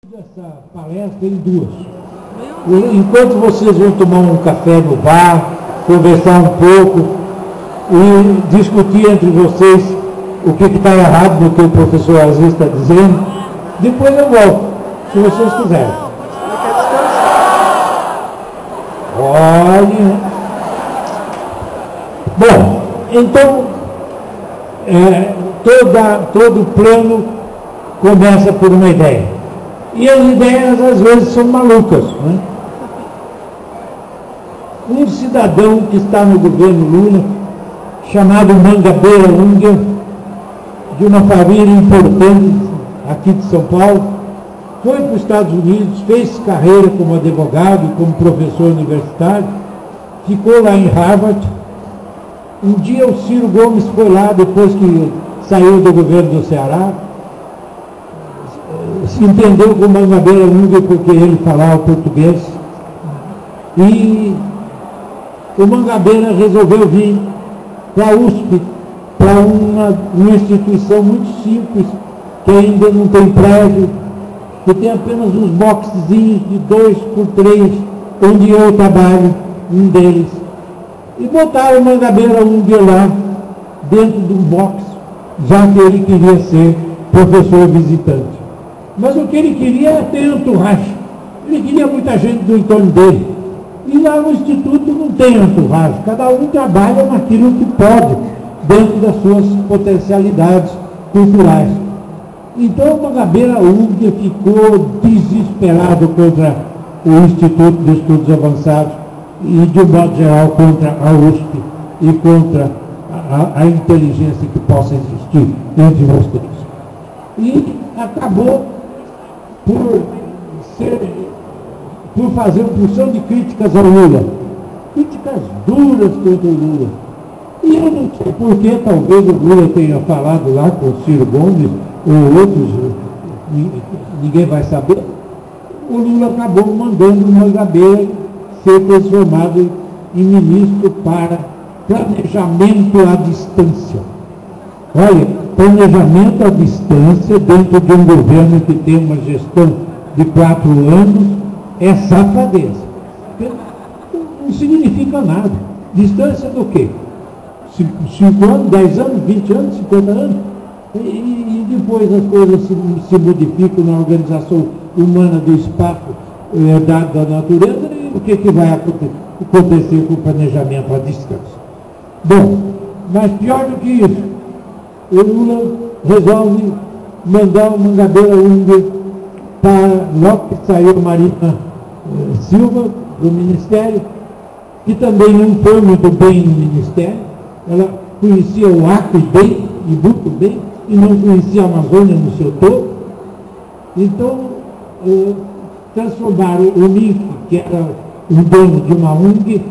Essa palestra em duas. Enquanto vocês vão tomar um café no bar, conversar um pouco e discutir entre vocês o que está errado no que o professor Aziz está dizendo, depois eu volto, se vocês quiserem. Olha. Bom, então, todo plano começa por uma ideia. E as ideias, às vezes, são malucas. Né? Um cidadão que está no governo Lula, chamado Mangabeira Unger, de uma família importante aqui de São Paulo, foi para os Estados Unidos, fez carreira como advogado, como professor universitário, ficou lá em Harvard. Um dia o Ciro Gomes foi lá, depois que saiu do governo do Ceará, se entendeu com o Mangabeira Unger porque ele falava português, e o Mangabeira resolveu vir para a USP, para uma instituição muito simples, que ainda não tem prédio, que tem apenas uns boxezinhos de 2x3, onde eu trabalho, um deles. E botaram o Mangabeira Unger lá, dentro de um box, já que ele queria ser professor visitante. Mas o que ele queria era ter entourage. Ele queria muita gente do entorno dele. E lá no Instituto não tem entourage. Cada um trabalha naquilo que pode, dentro das suas potencialidades culturais. Então o Mangabeira Unger ficou desesperado contra o Instituto de Estudos Avançados e, de um modo geral, contra a USP e contra a inteligência que possa existir entre vocês. E acabou por fazer uma porção de críticas ao Lula. Críticas duras contra o Lula. E eu não sei porquê, talvez o Lula tenha falado lá com o Ciro Gomes, ou outros, ninguém vai saber. O Lula acabou mandando o Mangabeira ser transformado em ministro para planejamento à distância. Olha, planejamento à distância dentro de um governo que tem uma gestão de 4 anos é safadeza. Não significa nada. Distância do quê? 5 anos, 10 anos, 20 anos, 50 anos? E depois as coisas se modificam na organização humana do espaço herdado da natureza, e o que vai acontecer com o planejamento à distância? Bom, mas pior do que isso, o Lula resolve mandar o Mangabeira Unger para, logo que saiu a Marina Silva do Ministério, que também não foi muito bem no Ministério. Ela conhecia o Acre bem, e muito bem, e não conhecia a Amazônia no seu todo. Então, transformaram o Mink, que era um dono de uma ONG,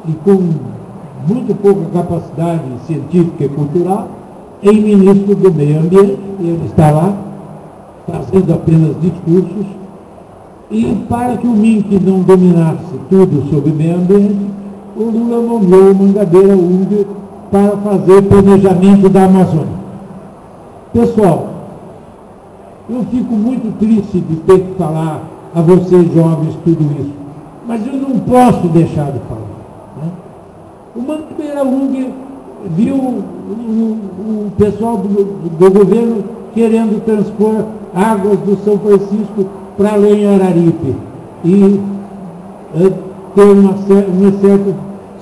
e com muito pouca capacidade científica e cultural, em ministro do Meio Ambiente. Ele está lá, fazendo apenas discursos, e para que o Mink não dominasse tudo sobre o meio ambiente, o Lula nomeou o Mangabeira Unger para fazer planejamento da Amazônia. Pessoal, eu fico muito triste de ter que falar a vocês jovens tudo isso, mas eu não posso deixar de falar. Né? O Mangabeira Unger viu o pessoal do governo querendo transpor águas do São Francisco para além de Araripe e ter um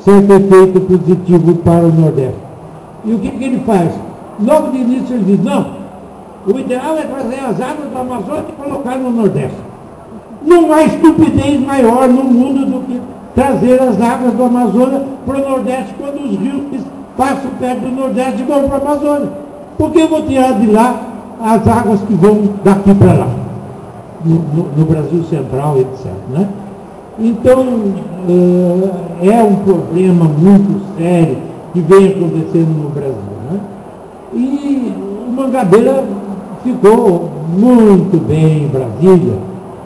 certo efeito positivo para o Nordeste. E o que ele faz? Logo de início ele diz, não, o ideal é trazer as águas da Amazônia e colocar no Nordeste. Não há estupidez maior no mundo do que trazer as águas da Amazônia para o Nordeste quando os rios que passam perto do Nordeste e vão para a Amazônia. Por que eu vou tirar de lá as águas que vão daqui para lá? No Brasil Central, etc. Né? Então, é um problema muito sério que vem acontecendo no Brasil. Né? E o Mangabeira ficou muito bem em Brasília.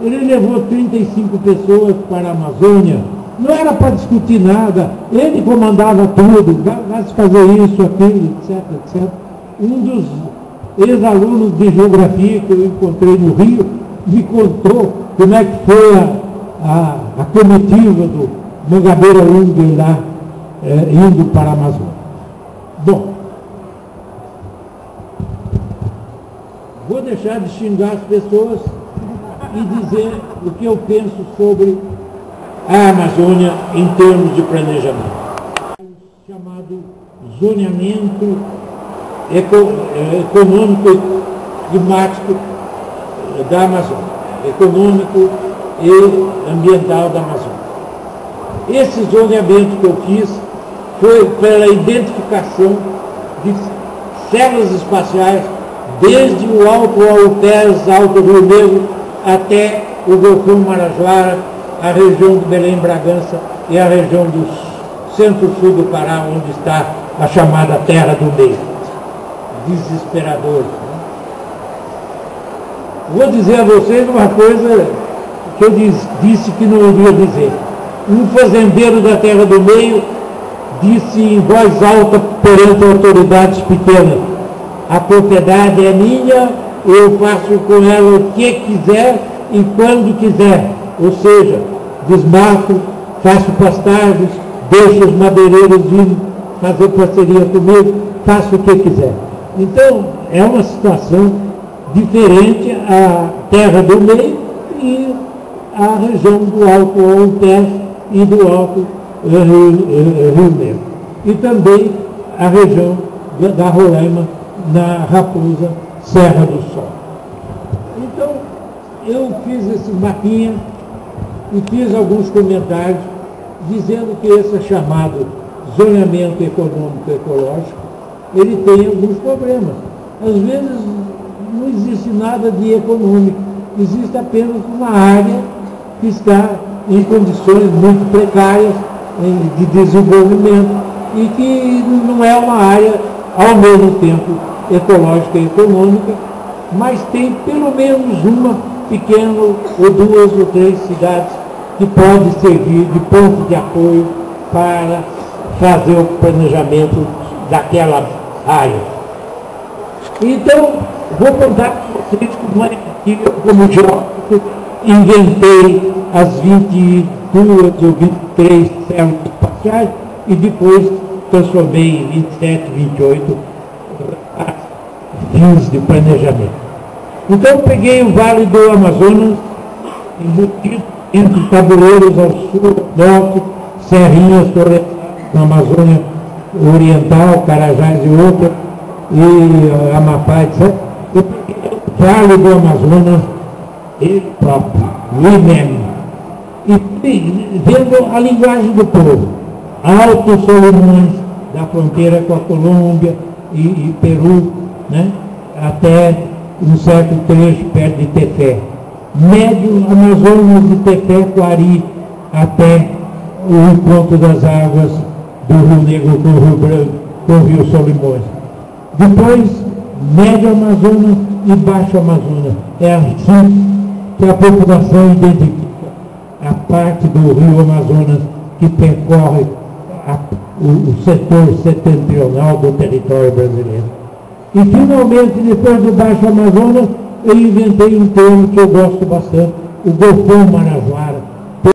Ele levou 35 pessoas para a Amazônia. Não era para discutir nada. Ele comandava tudo. Vai se fazer isso, aquilo, etc, etc. Um dos ex-alunos de geografia que eu encontrei no Rio me contou como é que foi a comitiva do Mangabeira Unger lá, indo para a Amazônia. Bom, vou deixar de xingar as pessoas e dizer o que eu penso sobre a Amazônia em termos de planejamento. O chamado zoneamento econômico e climático da Amazônia, econômico e ambiental da Amazônia. Esse zoneamento que eu fiz foi pela identificação de células espaciais desde o Alto Altés, Alto Rio Negro, até o Golfão Marajoara, a região do Belém Bragança e a região do centro-sul do Pará, onde está a chamada Terra do Meio. Desesperador. Vou dizer a vocês uma coisa que eu disse que não iria dizer. Um fazendeiro da Terra do Meio disse em voz alta perante autoridades pequenas: a propriedade é minha, eu faço com ela o que quiser e quando quiser. Ou seja, desmato, faço pastagens, deixo os madeireiros vir fazer parceria comigo, faço o que quiser. Então, é uma situação diferente a Terra do Meio e a região do Alto Altés e do Alto Rio Negro. E também a região da Roraima, na Raposa, Serra do Sol. Então, eu fiz esse mapinha e fiz alguns comentários dizendo que esse chamado zoneamento econômico ecológico, ele tem alguns problemas. Às vezes não existe nada de econômico, existe apenas uma área que está em condições muito precárias de desenvolvimento e que não é uma área, ao mesmo tempo, ecológica e econômica, mas tem pelo menos uma pequena ou duas ou três cidades que podem servir de ponto de apoio para fazer o planejamento daquela área. Então, vou contar para vocês como é que eu, como geógrafo, inventei as 22 ou 23 células espaciais e depois transformei em 27, 28 fins de planejamento. Então, peguei o Vale do Amazonas, embutido entre tabuleiros ao sul, norte, serrinhas, torrenciais na Amazônia Oriental, Carajás e outras, e Amapá, etc. Eu peguei o Vale do Amazonas, ele próprio, o IMEM, e vendo a linguagem do povo, Alto Solimões, da fronteira com a Colômbia e Peru, né, até um certo trecho perto de Tefé. Médio Amazonas de Tefé, Quari, até o encontro das águas do Rio Negro com o Rio Branco, com o Rio Solimões. Depois, Médio Amazonas e Baixo Amazonas. É assim que a população identifica a parte do Rio Amazonas que percorre o setor setentrional do território brasileiro. E, finalmente, depois do Baixo Amazonas, eu inventei um termo que eu gosto bastante, o Golfão Marajoara.